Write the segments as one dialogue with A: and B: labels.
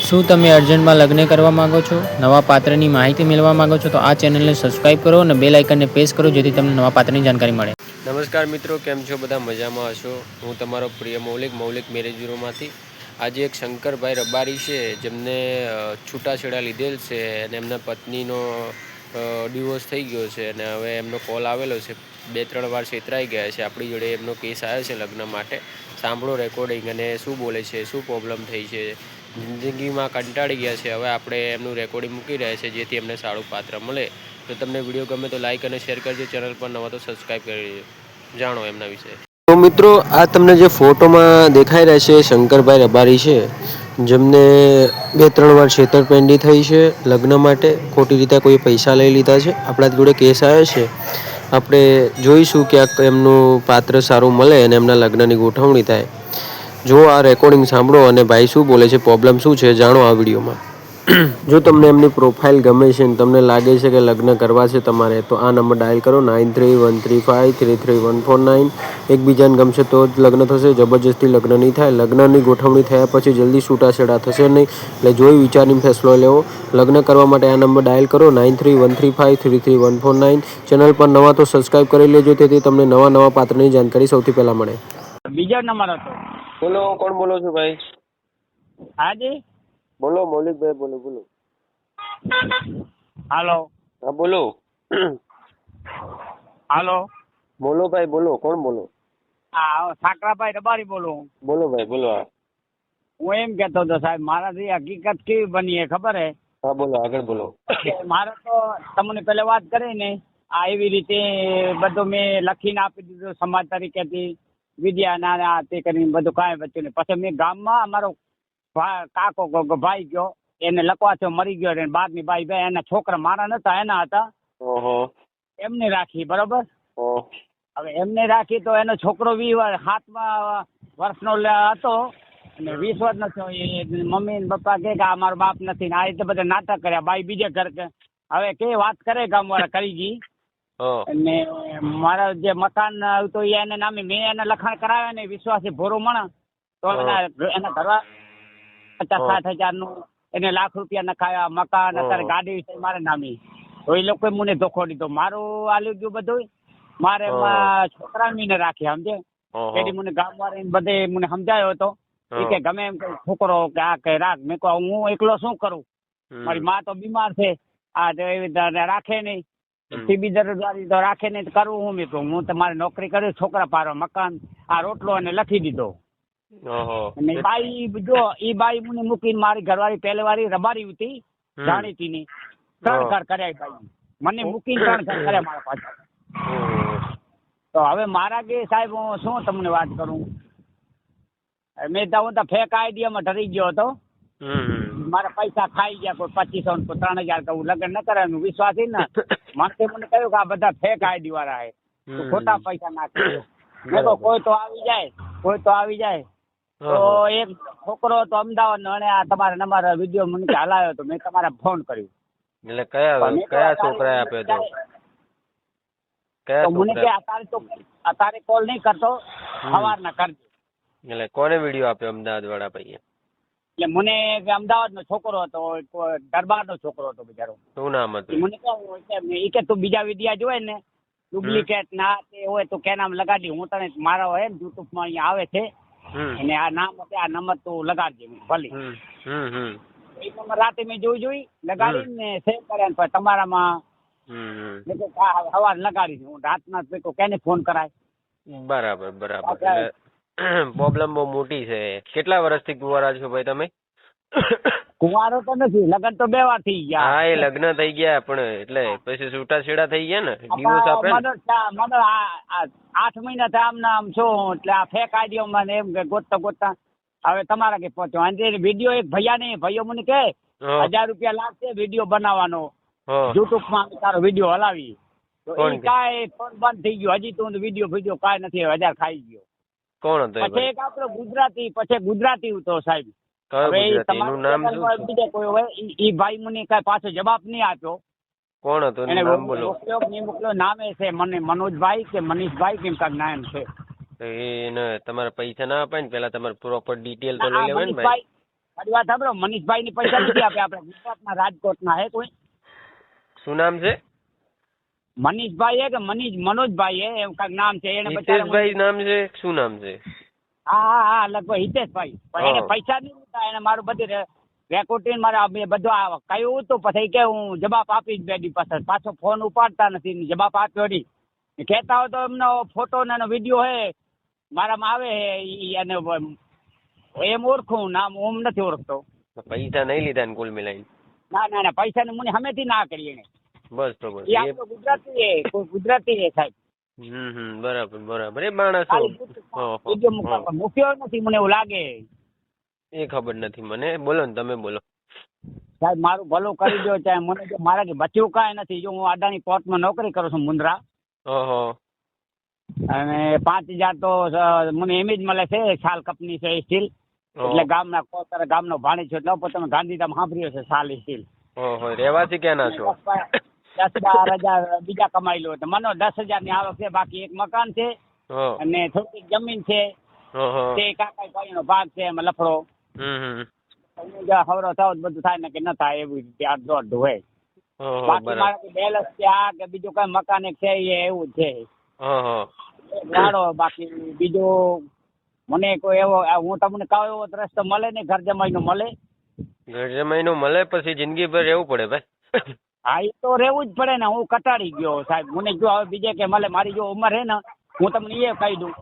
A: શું તમે અર્જન્ટમાં લગ્ન કરવા માંગો છો? નવા પાત્રની માહિતી મેળવવા માંગો છો? તો આ ચેનલને સબસ્ક્રાઇબ કરો અને બેલ આઇકનને પ્રેસ કરો જેથી તમને નવા પાત્રની જાણકારી મળે.
B: નમસ્કાર મિત્રો, કેમ છો? બધા મજામાં હશો. હું તમારો પ્રિય મૌલિક મેરેજ બ્યુરોમાંથી. આજે એક શંકરભાઈ રબારી છે, જેમને છૂટાછેડા લીધેલ છે અને એમના પત્નીનો ડિવોર્સ થઈ ગયો છે અને હવે એમનો કોલ આવેલો છે. 2-3 વાર છેતરાઈ ગયા છે. આપણી જોડે એમનો કેસ આવ્યો છે લગ્ન માટે. સાંભળો રેકોર્ડિંગ અને શું બોલે છે, શું પ્રોબ્લેમ થઈ છે. જિંદગીમાં કંટાળી ગયા છે. હવે આપણે એમનું રેકોર્ડિંગ મૂકી રહ્યા છે જેથી એમને સારું પાત્ર મળે. જો તમને વિડીયો ગમે તો લાઇક અને શેર કરજો. ચેનલ પર નવા તો સબસ્ક્રાઈબ કરી જાણો એમના વિશે. તો મિત્રો, આ તમને જે ફોટોમાં દેખાઈ રહ્યા છે શંકરભાઈ રબારી છે, જેમને 2-3 વાર છેતરપિંડી થઈ છે લગ્ન માટે. ખોટી રીતે કોઈ પૈસા લઈ લીધા છે. આપણા જોડે કેસ આવ્યો છે. આપણે જોઈશું કે એમનું પાત્ર સારું મળે અને એમના લગ્નની ગોઠવણી થાય. જો આ રેકોર્ડિંગ સાંભળો અને ભાઈ શું બોલે છે, પ્રોબ્લેમ શું છે, જાણો આ વિડીયોમાં. જો તમને એમની પ્રોફાઇલ ગમે છે અને તમને લાગે છે કે લગ્ન કરવા છે તમારે, તો આ નંબર ડાયલ કરો 9313533149. એકબીજાને ગમશે તો જ લગ્ન થશે. જબરજસ્તી લગ્ન નહીં થાય. લગ્નની ગોઠવણી થયા પછી જલ્દી છૂટાછેડા થશે નહીં. એટલે જોઈ વિચારીને ફેસલો લેવો. લગ્ન કરવા માટે આ નંબર ડાયલ કરો 9313533149. ચેનલ પર નવા તો સબસ્ક્રાઇબ કરી લેજો તેથી તમને નવા પાત્રની જાણકારી સૌથી પહેલા મળે.
C: બીજો નંબર હતો.
B: બોલો, કોણ બોલો છો ભાઈ?
C: હાજી,
B: બોલો મૌલિકભાઈ, બોલો.
C: હાલો.
B: હા બોલો.
C: હાલો.
B: બોલો ભાઈ, બોલો. કોણ બોલો?
C: હા, સાકરાભાઈ રબારી બોલું.
B: બોલો ભાઈ, બોલો.
C: હું એમ કેતો હતો સાહેબ, મારાથી હકીકત કેવી બની એ ખબર હે?
B: હા બોલો, આગળ બોલો.
C: મારે તો તમને પેલા વાત કરી ને, આ એવી રીતે બધું મેં લખીને આપી દીધું સમાજ તરીકેથી, વિદ્યા ના તે કરીને બધું કાંઈ બચ્યું નહીં. પછી મેં ગામમાં અમારો કાકો ભાઈ ગયો, એને લખવાથી મરી ગયો. બારની ભાઈ એના છોકરા મારા નતા, એના હતા. એમને રાખી, બરોબર. હવે એમને રાખી તો એનો છોકરો 7મા વર્ષનો હતો અને 20 વર્ષ નથી. મમ્મી ને પપ્પા કે આ મારો બાપ નથી ને આ રીતે બધા નાટક કર્યા. બાઈ બીજે ઘર કે હવે કે વાત કરે ગામ વાળા કરી ગઈ. અને મારા જે મકાન તો એને નામે મેં એને લખાણ કરાવ્યા ને વિશ્વાસી ભોરો મણ તો એના ઘરવા 50-60 હજાર નું એને લાખ રૂપિયા નખાયા. મકાન અત્યારે ગાડી છે મારા નામે. તો એ લોકોએ મને ધોખો દીધો. મારું આલ્યું ગયું બધું. મારે છોકરા ને રાખી, સમજે. તેથી મને ગામ વાળા બધે મને સમજાયો હતો કે ગમે એમ છોકરો કે આ કઈ રાખ. મેં કહું હું એકલો શું કરું, મારી માં તો બીમાર છે, આ રાખે નહીં. ટીબી દરજદારી તો રાખે નહીં, કરવું હું. મેં કહું હું તમારે નોકરી કરી, છોકરા પારો, મકાન, આ રોટલો અને લખી દીધો. અને બાઈ જો એ બાઈ મને મૂકીને મારી ઘરવાળી પહેલેવાળી રબારી હતી જાણીતી ની 3 ઘર કર્યા. બાઈ મને મૂકીને 3 ઘર કર્યા મારા પાછળ. તો હવે મારા કે સાહેબ હું શું તમને વાત કરું, મેં તો ફેક આઈડિયામાં ડરી ગયો હતો. મારા પૈસા ખાઈ ગયા, કોઈ 2500 કોઈ 3000 કહું લગ્ન ન કરે. વિશ્વાસ ને મારે મને કહ્યું કે આ બધા ફેક આઈડી વાળા હે, ખોટા પૈસા નાખી. મેં કહું કોઈ તો આવી જાય. તો એક છોકરો હતો અમદાવાદ નો, અને આ તમારા નંબર વિડીયો મને હલાવ્યો તો મેં તમારે ફોન કર્યું.
B: એટલે કયા છોકરાએ આપ્યો હતો?
C: તો મને કે અત્યારે કોલ નહીં કરતો, સવારના કરજો.
B: એટલે કોને વિડીયો આપ્યો અમદાવાદ વાળા ભાઈએ?
C: એટલે મને અમદાવાદ નો છોકરો હતો, દરબાર નો છોકરો હતો બિચારો.
B: શું નામ હતું?
C: મને કે તું બીજા વિડિયા જોવે ને ડુપ્લિકેટ ના તે હોય તો કે નામ લગાડી. હું તને મારા હોય ને યુટ્યુબ માં અહીંયા આવે છે અને આ નામ આ નંબર તું લગાડજે ભલે. એ નંબર રાતે મેં જોઈ લગાડીને સેવ કર્યા. પછી તમારામાં સવાર લગાડી. હું રાતના કેને ફોન કરાય?
B: બરાબર. પ્રોબ્લેમ બહુ મોટી છે. કેટલા વર્ષથી કુંવારા છો ભાઈ તમે?
C: કુંવારો તો નથી, લગ્ન તો 2 વાર થઈ ગયા.
B: હા, એ લગ્ન થઈ ગયા પણ એટલે પછી છૂટાછેડા થઈ ગયા ને, ડિવોર્સ આપે ને.
C: 8 મહિના થયા આમ નામ છો. એટલે આ ફેક આઈડિયો મને એમ કે ગોતતા હવે તમારા કે પહોંચ્યો. અને વિડીયો એક ભાઈઓ મને કે 1000 રૂપિયા લાગશે વિડીયો બનાવવાનો, યુટ્યુબ માં તારો વિડીયો હલાવી. તો એ કાંઈ ફોન બંધ થઈ ગયો. હજી તો વિડીયો કાંઈ નથી, 1000 ખાઈ ગયો.
B: કોણ હતો?
C: પછી એક આપણો ગુજરાતી હતો સાહેબ. હવે બીજા કોઈ હોય એ ભાઈ મને કઈ પાછો જવાબ નહીં આપ્યો.
B: કોણ હતું? નામ બોલો.
C: મોકલ્યો નામે છે મને મનોજભાઈ કે મનીષભાઈ કેમ કાંઈક નામ છે.
B: એને તમારે પૈસા ના અપાય ને, પેલા તમારે પ્રોપર ડિટેલ તો લઈ લેવાય ને ભાઈ.
C: મારી વાત સાંભળો, મનીષભાઈ ની પૈસા નથી આપે. આપણે ગુજરાતના રાજકોટના હે કોઈ
B: શું નામ છે?
C: મનીષભાઈ હે કે મનોજભાઈ હે એવું કાંઈક નામ છે. એને
B: હિતેશભાઈ નામ છે? શું નામ છે?
C: હા લગભગ હિતેશભાઈ. પણ એને પૈસા નહીં લીધા. એને મારું બધી રેકોર્ડિંગ મારા બધું કહ્યું હતું. પછી કે હું જવાબ આપીશ બે દી પાછો ફોન ઉપાડતા નથી. જવાબ આપ્યો નહીં. કહેતા હોય તો એમનો ફોટો ને એનો વિડીયો હે મારામાં આવે હે. અને એમ ઓળખું, નામ ઓમ નથી ઓળખતો.
B: પૈસા નહીં લીધા ને કુલ મિલાઈને?
C: ના પૈસાની મને હમેથી ના કરી એને.
B: બસ તો બસ.
C: એ આપણો ગુજરાતી હે, કોઈ ગુજરાતી હે સાહેબ.
B: બરાબર. એ માણસો
C: મૂક્યો નથી મને એવું લાગે.
B: એ ખબર નથી મને. બોલો ને, તમે બોલો.
C: સાહેબ મારું ભલું કરી દો. ચાહે મને જો મારાથી બચ્યું કાંઈ નથી. જો હું અદાણી પોર્ટમાં નોકરી કરું છું મુન્દ્રા. અને 5,000 તો મને એમ જ મળે છે. શાલ કંપની છે સ્ટીલ. એટલે ગામના કોતર ગામનો ભાણી છે. એટલે તમે ગાંધીધામ સાંભળ્યો છે શાલ સ્ટીલ.
B: રહેવાસી ક્યાંના છો?
C: 10-12 હજાર બીજા કમાઈ લો. મને 10,000 ની આવક છે. બાકી એક મકાન છે અને થોડીક જમીન છે. તે કાકા ભાઈનો ભાગ છે. એમાં લફડો હવરો થાવ બધું થાય ને કે ન થાય એવી રીતે આ દોઢ હોય. બાકી મારે બેલેન્સ છે આ કે બીજું કઈ મકાન એક છે એવું છે. બાકી બીજું મને કોઈ એવો હું તમને કહું એવો રસ્તો મળે ને ઘર જમાઈ નો મળે.
B: ઘર જમાઈ નો મળે પછી જિંદગી ભર રહેવું પડે ભાઈ.
C: હા એ તો રહેવું જ પડે ને. હું કટાડી ગયો સાહેબ. મને જો હવે બીજે કે મળે. મારી જો ઉંમર હે ને, હું તમને એ કહી દઉં.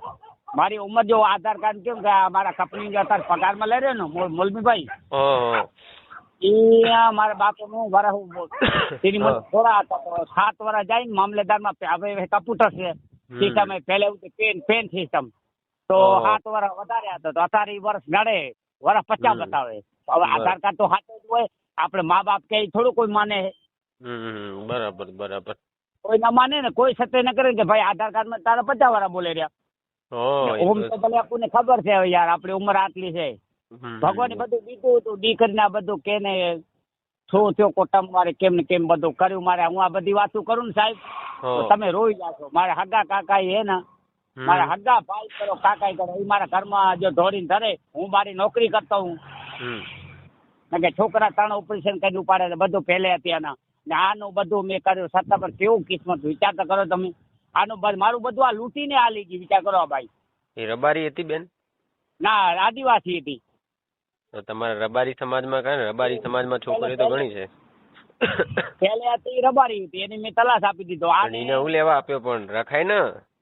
C: મારી ઉંમર જો આધાર કાર્ડ કેમ કે મારા કંપની અત્યારે પગારમાં લઈ રહ્યો ને મોલમીભાઈ, એ મારા બાપુ નું વરસ તેની મને થોડા હતા તો 7 વર્ષ જાય ને મામલેદારમાં. હવે કમ્પ્યુટર છે સિસ્ટમ પહેલે પેન સિસ્ટમ તો 7 વર્ષ વધારે હતા. તો અત્યારે વર્ષ ગણે વર્ષ 50 બતાવે. હવે આધાર કાર્ડ તો હાથે જ હોય. આપણે મા બાપ કે થોડું કોઈ માને.
B: બરાબર.
C: કોઈ ના માને ને, કોઈ સત્ય ન કરે કે ભાઈ આધાર કાર્ડ માં તારા 50 વર્ષ બોલે રહ્યા. ઓમ તો ભલે આપણને ખબર છે યાર આપણી ઉંમર આટલી છે. ભગવાને બધું દીધું હતું. દીકરીના બધું કેને શું થયો કોટમ મારે કેમ ને કેમ બધું કર્યું મારે. હું આ બધી વાતો કરું ને સાહેબ તો તમે રોઈ જાશો. મારા હગા કાકા હે ને, મારા હગા ભાઈ કરો કાકા કરો, એ મારા ઘરમાં જો ઢોળીને ધરે. હું મારી નોકરી કરતો હું કે છોકરા 3 ઓપરેશન કરી ઉપાડે બધું પહેલે અત્યારના. ને આનું બધું મેં કર્યું છતાં પણ કેવું કિસ્મત. વિચાર તો કરો તમે. આનું મારું બધું આ લૂંટીને આલી ગયું. વિચાર કરો ભાઈ.
B: એ રબારી હતી બેન?
C: ના આદિવાસી હતી.
B: તો તમારા રબારી સમાજમાં કાંઈ રબારી સમાજમાં છોકરી તો ઘણી છે.
C: પહેલે હતી રબારી હતી. એની મેં તલાશ આપી દીધો.
B: એને હું લેવા આપ્યો પણ રખાય ને?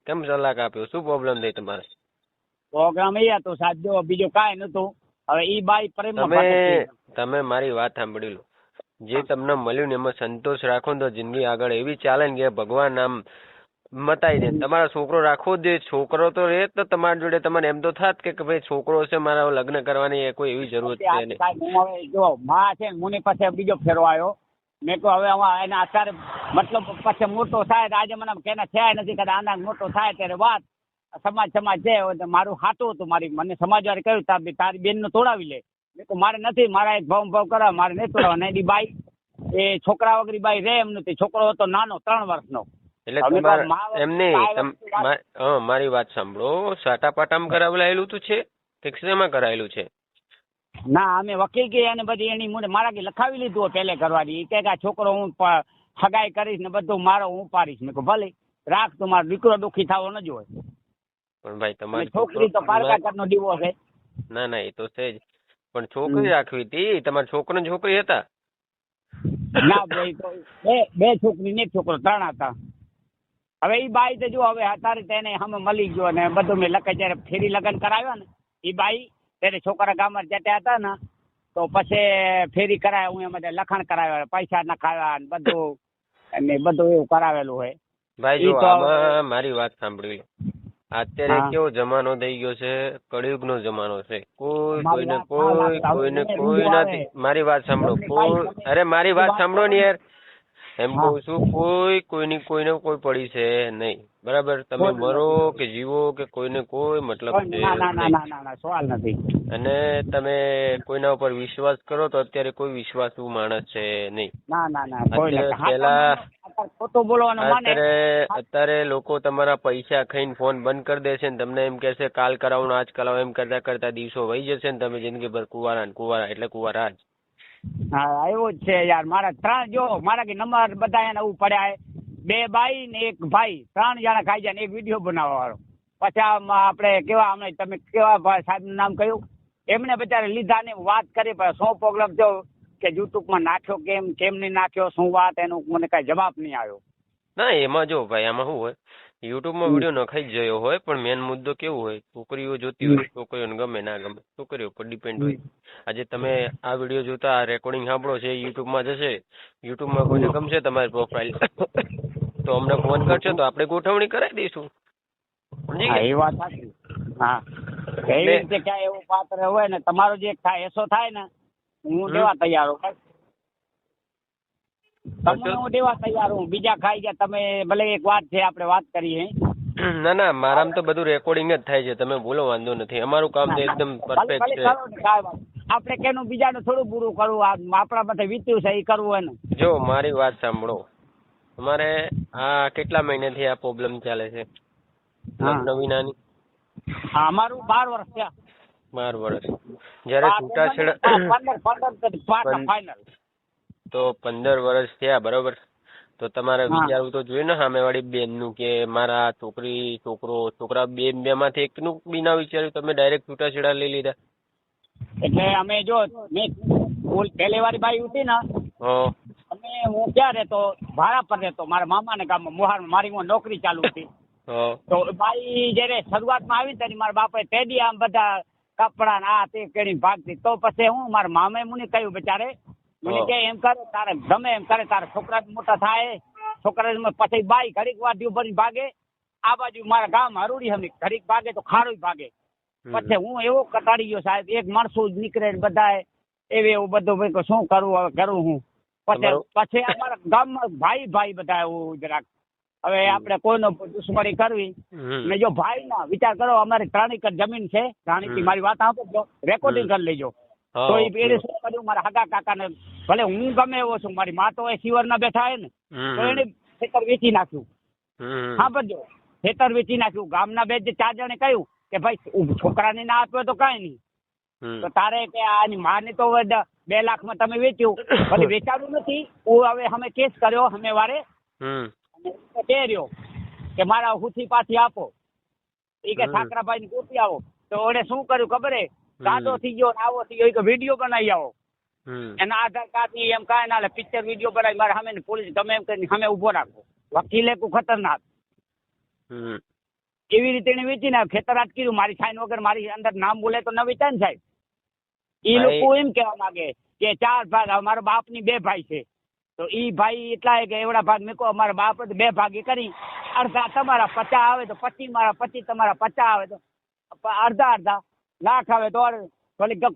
B: કેમ તલાક આપ્યો? શું પ્રોબ્લેમ થઈ તમારે?
C: પ્રોગ્રામ એ હતો સાહેબ જો બીજું કાંઈ નતું. હવે ઈ બાઈ પ્રેમ
B: તમે મારી વાત સાંભળી લો. જે તમને મળ્યું ને એમાં સંતોષ રાખો ને તો જિંદગી આગળ એવી ચાલે ને કે ભગવાન આમ મતાઈ દે. તમારો છોકરો રાખવો જ. છોકરો તો રહે તો તમારી જોડે તમારે એમ તો થાત કે ભાઈ છોકરો છે મારા લગ્ન કરવાની કોઈ એવી જરૂરત છે નહીં.
C: જો માં છે મુની પાસે બીજો ફેરવો આવ્યો. મેં તો હવે એને અત્યારે મતલબ પછી મોટો થાય. આજે મને કેના થયા નથી કદાચ આના મોટો થાય ત્યારે વાત સમાજ છે. મારું હાટું હતું. મને સમાજવાળે કહ્યું તારી બેન નું તોડાવી લે. મેં તો મારે નથી. મારા એક ભાવ કરવા મારે નહીં તોડાવવા. નહીં બાઈ એ છોકરા વગરી બાઈ રે એમ નથી. છોકરો હતો નાનો 3 વર્ષનો.
B: એટલે એમને મારી વાત સાંભળો. સાટા પાટામાં કરાવેલું તો છે કે શેમાં કરાયેલું છે?
C: ના અમે વકીલ કે એને બધી એની મારા કે લખાવી લીધું પહેલે કરવાની. કે આ છોકરો હું હગાઈ કરીશ ને બધું મારો હું પાડીશ. મેં કહું ભલે રાખ. તો મારો દીકરો દુઃખી થવો ન જોઈએ.
B: પણ ભાઈ તમારી
C: છોકરી તો પારકા નો દીવો છે.
B: ના એ તો છે જ. પણ છોકરી રાખવી હતી. તમારા છોકરો છોકરી હતા?
C: ના ભાઈ તો બે છોકરી ને એક છોકરો 3 હતા. હવે ઈ બાઈ તો જો હવે અત્યારે તેને અમે મળી ગયો ને બધું મેં લખે જયારે ફેરી લગ્ન કરાવ્યો ને ઈ બાઈ ત્યારે છોકરા ગામમાં જતા હતા ને તો પછી ફેરી કરાવ્યા. હું એમાં લખાણ કરાવ્યા, પૈસા નખાવ્યા ને બધું અને બધું એવું કરાવેલું હોય.
B: ભાઈ જો આમાં મારી વાત સાંભળી લો. અત્યારે કેવો જમાનો થઈ ગયો છે? કળિયુગ નો જમાનો છે. કોઈને નથી. મારી વાત સાંભળો. અરે મારી વાત સાંભળો ને યાર. એમ કહું છું કોઈને કોઈ પડી છે નહીં. બરાબર? તમે મરો કે જીવો કે કોઈને કોઈ મતલબ છે
C: સવાલ નથી.
B: અને તમે કોઈના ઉપર વિશ્વાસ કરો તો અત્યારે કોઈ વિશ્વાસુ માણસ છે નહીં.
C: ખોટું બોલવાનું માને.
B: અત્યારે લોકો તમારા પૈસા ખાઈને ફોન બંધ કરી દેશે ને તમને એમ કહેશે કાલ કરાવો ને આજ કરાવો એમ કરતા કરતા દિવસો વહી જશે ને તમે જિંદગીભર કુવારા ને કુવારા એટલે કુવારા જ.
C: હા એવું જ છે યાર. મારા 3 જો મારા કે નંબર બધા એને એવું પડ્યા 2 બાઈ ને 1 ભાઈ 3 જણા ખાઈ જાય ને એક વિડીયો બનાવવા વાળો. પછી આપણે કેવા અમે તમે કેવા સાહેબ નું નામ કહ્યું એમને બચારે લીધા ને વાત કરી પણ શું પ્રોબ્લેમ થયો કે યુટ્યુબમાં નાખ્યો કેમ નહીં નાખ્યો શું વાત એનું મને કઈ જવાબ નહીં આવ્યો.
B: ના એમાં જો ભાઈ આમાં શું હોય યુટ્યુબમાં વિડીયો નખાઈ જ ગયો હોય પણ મેન મુદ્દો કેવું હોય છોકરીઓ જોતી હોય છોકરીઓને ગમે ના ગમે છોકરીઓ પર ડિપેન્ડ હોય. આજે તમે આ વિડીયો જોતા આ રેકોર્ડિંગ સાંભળો છે યુટ્યુબમાં જશે યુટ્યુબમાં કોઈને ગમશે તમારી પ્રોફાઇલ તો અમને ફોન કરશો તો આપણે ગોઠવણી કરાવી દઈશું.
C: એ વાત સાચી. હા એવી રીતે ક્યાંય એવું પાત્ર હોય ને તમારો જે થાય એસો થાય ને હું દેવા તૈયાર હું. તમને હું દેવા તૈયાર હું. બીજા ખાઈ ગયા તમે ભલે એક વાત છે આપણે વાત કરીએ.
B: ના ના મારામાં તો બધું રેકોર્ડિંગ જ થાય છે તમે બોલો વાંધો નથી. અમારું કામ તો એકદમ પરફેક્ટ છે.
C: આપણે કેનું બીજાનું થોડું પૂરું કરવું આપણા માટે વીત્યું છે એ કરવું એનું.
B: જો મારી વાત સાંભળો તમારે આ કેટલા મહિનાથી આ પ્રોબ્લેમ ચાલે છે લગ્ન વિનાની?
C: હા અમારું 12 વર્ષ થયા.
B: 12 વર્ષ. જયારે છૂટાછેડા
C: 15 ફાઇનલ
B: તો 15 વર્ષ થયા બરોબર. તો તમારે વિચારવું તો જોઈએ ને સામેવાળી બેનનું કે મારા છોકરી છોકરા બે માંથી એકનું બી ના વિચાર્યું તમે ડાયરેક્ટ છૂટાછેડા લઈ લીધા.
C: એટલે અમે જો મેં પહેલી વાર બાઈ હતી ને હું ક્યાં રહેતો ભાડા પર રહેતો મારા મામાને ગામમાં મોહારમાં મારી નોકરી ચાલુ હતી. તો બાઈ જયારે શરૂઆતમાં આવી ત્યારે મારા બાપાએ તેડી આમ બધા કપડા ને આ તે કેડી ભાગતી. તો પછી હું મારા મામાએ મને કહ્યું બચારે મને કે એમ કરે તારે ગમે એમ કરે તારા છોકરા મોટા થાય છોકરા પછી બાઈ ઘડીક વાર ભરી ભાગે આ બાજુ મારા ગામ હરુડી હમી ઘડીક ભાગે તો ખારું ભાગે. પછી હું એવો કટાડી ગયો સાહેબ એક માણસો જ નીકળે બધા એવું બધું શું કરવું હવે કરું હું. પછી અમારા ગામમાં ભાઈ બધા એવું જરાક હવે આપણે કોઈનો દુશ્મની કરવી ને જો ભાઈ ના વિચાર કરો અમારી 3 એકર જમીન છે રાણીથી મારી વાત આપો રેકોર્ડિંગ કરી લેજો. તો એ શું કર્યું મારા હગા કાકાને ભલે હું ગમે એવો છું મારી મા તો સિવર ના બેઠા હે ને તો એને ખેતર વેચી નાખ્યું. હા બધો ખેતર વેચી નાખ્યું. ગામના 4 જણે કહ્યું કે ભાઈ છોકરાને ના આપ્યો તો કઈ નહીં તો તારે કે આની માને તો 2 લાખમાં તમે વેચ્યું ભલે વેચાતું નથી. હવે અમે કેસ કર્યો અમે વારે કે રહ્યો કે મારા હુથી પાછી આપો એ કે ઠાકરાભાઈ ની કોપી આવો. તો એને શું કર્યું ખબર હે ગાંડો થઈ ગયો આવો થઈ ગયો વિડીયો બનાવી આવો એના આધાર કાર્ડ ની એમ કાંઈ ના પિક્ચર વિડીયો બનાવી મારે સામે પોલીસ ગમે એમ કરીને સામે ઉભો રાખો. વકીલે ખતરનાક એવી રીતે એને વેચી ને ખેતર અટક્યું મારી સાઈન વગર મારી અંદર નામ બોલે તો ન વેચાય ને સાહેબ. એ લોકો એમ કહેવા માંગે કે 4 ભાગ મારા બાપ ની 2 ભાઈ છે તો ઈ ભાઈ એટલા કે એવડા ભાગ મેકો અમારા બાપ 2 ભાગે કરી અડધા તમારા 50 આવે તો 25 મારા 25 તમારા 50 આવે તો અડધા લાખ આવે તો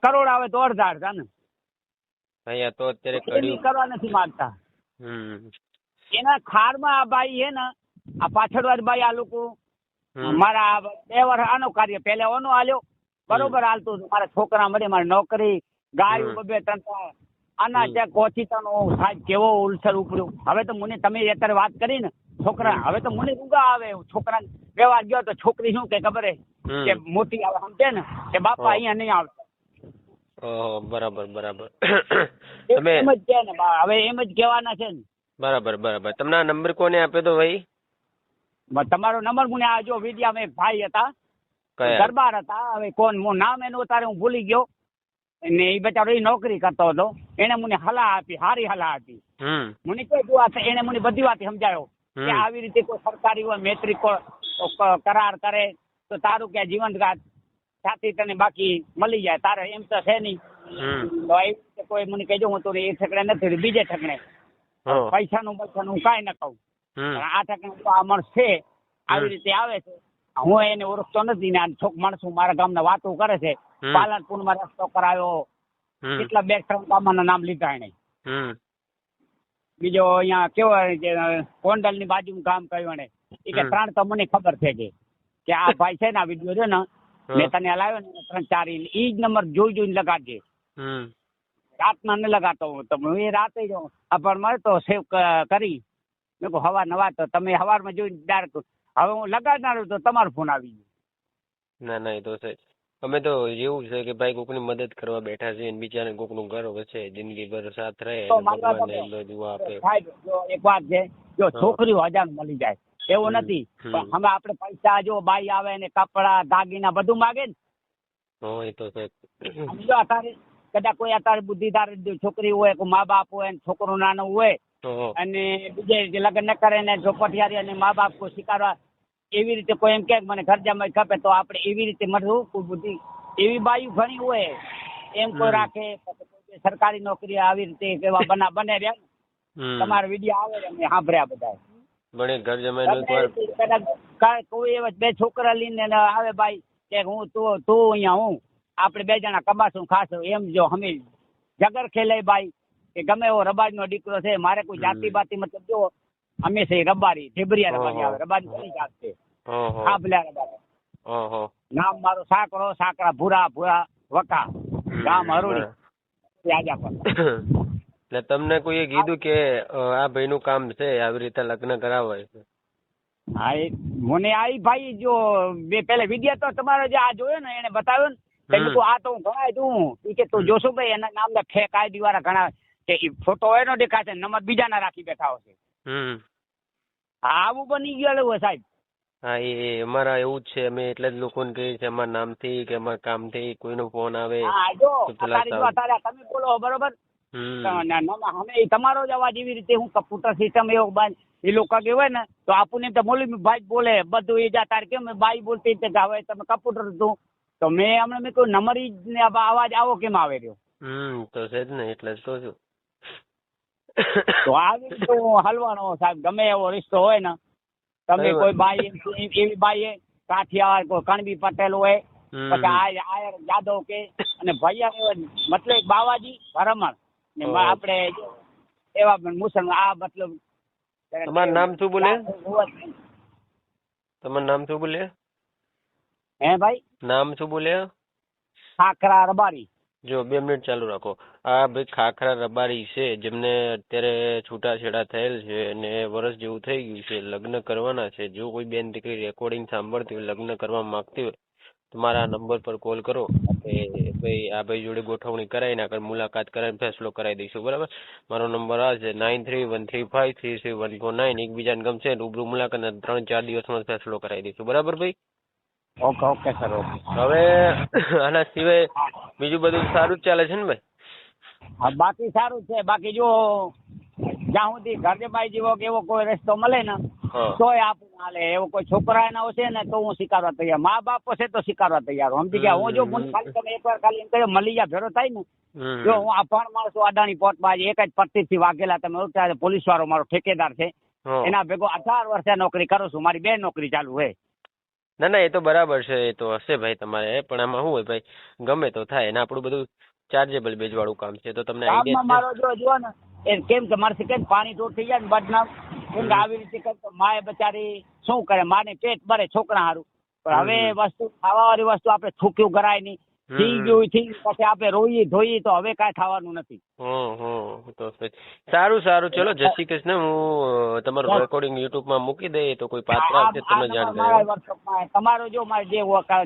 C: કરોડ આવે તો અડધા ને
B: અહીંયા તો અત્યારે
C: કરવા નથી માંગતા. એના ખારમાં આ બાઈ હે ને આ પાછળવાળી બાઈ આ લોકો મારા 2 વર્ષ આનો કાર્ય પહેલા ઓનો આલ્યો બરોબર હાલતું મારા છોકરા મળે મારી નોકરી ગાયું 2-3 આના ત્યાં કોચીતાનો સાહેબ કેવો ઉલસર ઉપડ્યો. હવે તો મને તમે અત્યારે વાત કરી ને છોકરા હવે તો મને રૂગા આવે છોકરા વ્યવહાર ગયો તો છોકરી શું કે ખબર હે કે મોટી આવે સમજે ને કે બાપા અહીંયા નહીં આવતા.
B: બરાબર
C: તમે એમ જ કે ને હવે એમ જ કહેવાના છે ને.
B: બરાબર તમને આ નંબર કોને આપ્યો તો ભાઈ?
C: તમારો નંબર મને આ જો વિડિયામાં એક ભાઈ હતા દરબાર હતા. હવે કોણ નામ એનું અત્યારે હું ભૂલી ગયો ને એ બચારો એ નોકરી કરતો હતો. એને મને સલાહ આપી સારી સલાહ આપી. મને કોઈ વાત એને મને બધી વાત સમજાયો કે આવી રીતે કોઈ સરકારી હોય મૈત્રી કરાર કરે તો તારું કે જીવન સાથી તને બાકી મળી જાય તારે એમ તો છે નહીં. તો એવી રીતે કોઈ મને કહેજો હું તો એ ઠકડે નથી બીજે ઠકડે પૈસાનું હું કાંઈ ન કહું આ ઠકડે તો આ માણસ છે આવી રીતે આવે છે. હું એને ઓળખતો નથી ને માણસો મારા ગામના વાતો કરે છે. પાલનપુરમાં રસ્તો કરાયો કેટલા 2-3 ગામના નામ લીધા એને. બીજો અહીંયા કેવો કોંડલ ની બાજુ ગામ કહ્યું એને એ કે 3 તો મને ખબર છે કે આ ભાઈ છે ને આ વિડીયો છે ને મેં તને હલાવ્યો ને 3-4 ઈ જ નંબર જોઈને લગાડજે. રાતના ન લગાતો હું તો હું એ રાતે જ પણ મળે તો સેવ કરી મેં કહું હવાર તો તમે હવારમાં જોઈને ડાયરેક્ટ હવે હું લગાડનાર તો તમારો ફોન આવી ગયો.
B: ના ના, એ તો છે જ. અમે તો એવું છે કે ભાઈ કોકની મદદ કરવા બેઠા છીએ ને બિચારાને કોકનું ઘર વસે જિંદગીભર સાથ રહે
C: તો
B: અને
C: માનવા
B: ભગવાન
C: તમે
B: એમનો દુઆ આપે.
C: સાહેબ જો એક વાત છે, જો છોકરીઓ હજાર મળી જાય એવું નથી, પણ હવે આપણે પૈસા જો બાઈ આવે ને કપડા દાગીના બધું માગે ને.
B: હા, એ તો છે જ.
C: જો અત્યારે કદાચ કોઈ અત્યારે બુદ્ધિદાર છોકરી હોય, કોઈ મા બાપ હોય ને છોકરો નાનો હોય અને બીજે લગ્ન ન કરે ને જો પટિયારી અને મા બાપ કોઈ સ્વીકારવા એવી રીતે કોઈ એમ કે મને ઘર જમાઈ ખપે તો આપણે એવી રીતે મળવું કોઈ બુદ્ધિ એવી બાયું ઘણી હોય એમ કોઈ રાખે. કોઈ સરકારી નોકરી આવી રીતે કેવા બને રહ્યા તમારા વિડીયો આવે અમે સાંભળ્યા બધા.
B: બને ઘર જમાઈ
C: કોઈ એવા બે છોકરા લઈને આવે ભાઈ કે હું તું અહીંયા હું આપણે બે જણા કમાશું ખાશું એમ જો અમે જગર ખેલે ભાઈ કે ગમે એવો રબારીનો દીકરો છે મારે કોઈ જાતિ બાતી મતલબ જો અમે છે રબારી ઢેબરિયા રબારી આવે રબારી ઘણી જાત છે ખાબલા રબારી. નામ મારો સાકરા ભૂરા વકા ગામ હરોડી રાજા પર.
B: એટલે તમને કોઈએ કીધું કે આ ભાઈનું કામ છે આવી રીતે લગ્ન કરાવવાય છે?
C: હા, મને આવી ભાઈ જો પેલા વિડીયો તો તમારો જે આ જોયો ને એને બતાવ્યો ને કે આ તો હું ઘણા દઉં કે તું જોશો ભાઈ એના નામ ફેક આઈડી વાળા ઘણા કે ફોટો એનો દેખાશે નંબર બીજાના રાખી બેઠા હશે. આવું બની ગયેલું હોય સાહેબ.
B: હા, એ અમારા એવું જ છે. અમે એટલે જ લોકોને કહીએ છીએ અમારા નામથી કે અમારા કામથી કોઈનો ફોન આવે.
C: હા, જો અત્યારે તમે બોલો બરોબર, અમે તમારો જ અવાજ એવી રીતે હું કમ્પ્યુટર સિસ્ટમ એવો એ લોકો કહેવાય ને તો આપણને તો મોલી ભાઈ બોલે બધું એ જા તારે કેમ બાઈ બોલતી હવે તમે કમ્પ્યુટર હતું તો મેં હમણાં મેં કહ્યું નંબર ને અવાજ આવો કેમ આવે રહ્યો.
B: તો છે જ ને, એટલે જ તો છું.
C: તો આવી રીતે હલવાનો સાહેબ ગમે એવો રિશ્તો હોય ને તમે કોઈ બાઈ એવી બાઈ કાઠિયાવાડ કોઈ કણબી પટેલ હોય પછી આયર જાદવ કે અને ભૈયા મતલબ બાવાજી ભરમણ ને આપણે એવા મુસલમાન આ મતલબ.
B: તમારું નામ શું બોલે? તમારું નામ શું બોલે?
C: હે ભાઈ
B: નામ શું બોલ્યા?
C: ખાખરા રબારી.
B: જો 2 મિનિટ ચાલુ રાખો. આ ભાઈ ખાખરા રબારી છે જેમને અત્યારે છૂટાછેડા થયેલ છે અને વર્ષ જેવું થઈ ગયું છે, લગ્ન કરવાના છે. જો કોઈ બેન દીકરી રેકોર્ડિંગ સાંભળતી હોય લગ્ન કરવા માંગતી હોય તો મારા નંબર પર કોલ કરો કે ભાઈ આ ભાઈ જોડે ગોઠવણી કરાવીને આગળ મુલાકાત કરાવીને ફેસલો કરાવી દઈશું. બરાબર? મારો નંબર આ છે 9313533149. એકબીજાને ગમશે રૂબરૂ મુલાકાત 3-4 દિવસમાં ફેસલો કરાવી દઈશું. બરાબર ભાઈ?
C: Okay sir okay.
B: હવે આના સિવાય બીજું બધું સારું જ ચાલે છે ને ભાઈ?
C: હા, બાકી સારું છે. બાકી જો જ્યાં સુધી ઘર જમાઈ જેવો કે એવો કોઈ રસ્તો મળે ને તોય આપણને હાલે. એવો કોઈ છોકરા એના હશે ને તો હું સ્વીકારવા તૈયાર, મા બાપ હશે તો સ્વીકારવા તૈયાર. સમજી ગયા? હું જો મને ખાલી તમે એકવાર ખાલી એમ કહ્યું મળી ગયા ભેરો થાય ને જો હું આ 3 માણસો અડાણી પોર્ટમાં એક જ પટ્ટીથી વાગેલા તમે ઓળખ્યા પોલીસ વાળો મારો ઠેકેદાર છે એના ભેગો 18 વર્ષે નોકરી કરું છું. મારી 2 નોકરી ચાલુ હોય.
B: ના ના, એ તો બરાબર છે, એ તો હશે ભાઈ તમારે. પણ આમાં શું હોય ભાઈ, ગમે તો થાય ને આપણું બધું ચાર્જેબલ બેજ વાળું કામ છે તો તમને આઈડિયા
C: મારો જો ને એ કેમ કે મારે કેમ પાણી ટોટ થઈ જાય ને બદનામ કેમ આવી રીતે કરતો માએ બચારી શું કરે માને પેટ ભરે છોકરા હારું. પણ હવે વસ્તુ ખાવાવાળી વસ્તુ આપણે થૂક્યું કરાય નહીં થઈ ગયું થઈ પછી આપણે રોઈએ ધોઈએ તો હવે કાંઈ થવાનું નથી.
B: તો સારું ચલો જય શ્રી કૃષ્ણ. હું તમારું રેકોર્ડિંગ યુટ્યુબમાં મૂકી દઈએ તો કોઈ પાત્ર આવશે તમને જાણ કરે.
C: તમારો જો મારે જે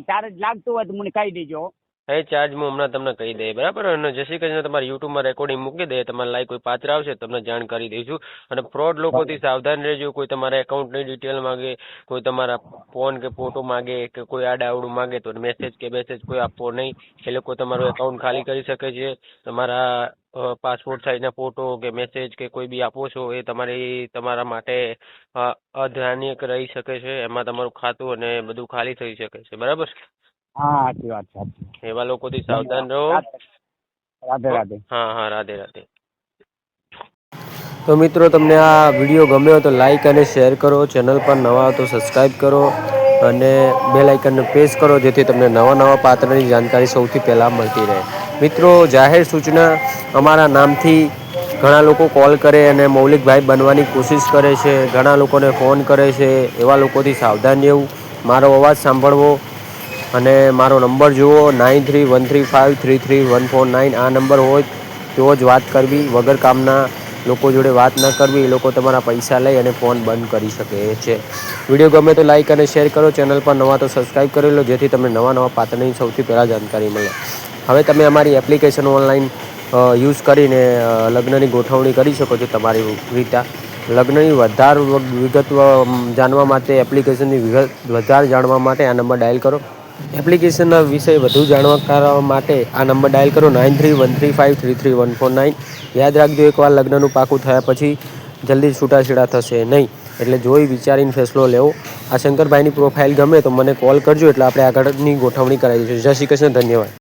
C: ચાર્જ લાગતું હોય તો મને કહી દેજો.
B: ચાર્જ હું હમણાં તમને કહી દઈએ. બરાબર? અને જય શ્રી કૃષ્ણ તમારા યુટ્યુબમાં રેકોર્ડિંગ મૂકી દઈએ. તમારા લાઈક કોઈ પાત્ર આવશે તમને જાણ કરી દઈશું. અને ફ્રોડ લોકોથી સાવધાન રહેજો. કોઈ તમારા એકાઉન્ટની ડિટેલ માગે, કોઈ તમારા ફોન કે ફોટો માગે કે કોઈ આડાવડું માગે તો મેસેજ કોઈ આપવો નહીં. એ લોકો તમારું એકાઉન્ટ ખાલી કરી શકે છે. તમારા પાસપોર્ટ સાઇઝના ફોટો કે મેસેજ કે કોઈ બી આપો છો એ તમારા માટે અધ્યાનિક રહી શકે છે. એમાં તમારું ખાતું અને બધું ખાલી થઈ શકે છે. બરાબર?
C: હા, સાચી વાત છે.
B: એવા લોકોથી સાવધાન રહો.
C: રાધે રાધે.
B: હા, રાધે રાધે. તો મિત્રો તમને આ વિડીયો ગમ્યો તો લાઈક અને શેર કરો. ચેનલ પર નવા તો સબસ્ક્રાઈબ કરો અને બેલ આઇકનને પ્રેસ કરો જેથી તમને નવા પાત્રની જાણકારી સૌથી પહેલાં મળતી રહે. મિત્રો જાહેર સૂચના અમારા નામથી ઘણા લોકો કોલ કરે અને મૌલિકભાઈ બનવાની કોશિશ કરે છે, ઘણા લોકોને ફોન કરે છે. એવા લોકોથી સાવધાન રહેવું. મારો અવાજ સાંભળવો અને મારો નંબર જુઓ 9313533149. આ નંબર હોય તો જ વાત કરવી, વગર કામના લોકો જોડે વાત ન કરવી, એ લોકો તમારા પૈસા લઈ અને ફોન બંધ કરી શકે છે. વિડીયો ગમે તો લાઇક અને શેર કરો. ચેનલ પર નવા તો સબસ્ક્રાઈબ કરી લો, જેથી તમને નવા પાત્રની સૌથી પહેલાં જાણકારી મળે. હવે તમે અમારી એપ્લિકેશન ઓનલાઈન યુઝ કરીને લગ્નની ગોઠવણી કરી શકો છો. તમારી રીતે લગ્નની વધારે વિગત જાણવા માટે, એપ્લિકેશનની વિગત વધારે જાણવા માટે આ નંબર ડાયલ કરો. એપ્લિકેશનના વિશે વધુ જાણવા માટે આ નંબર ડાયલ કરો 9313533149. યાદ રાખજો, એકવાર લગ્નનું પાકું થયા પછી જલ્દી છૂટાછેડા થશે નહીં, એટલે જોઈ વિચારીને ફેસલો લેવો. આ શંકરભાઈની પ્રોફાઇલ ગમે તો મને કોલ કરજો, એટલે આપણે આગળની ગોઠવણી કરાવી દઈશું. જય શ્રી કૃષ્ણ, ધન્યવાદ.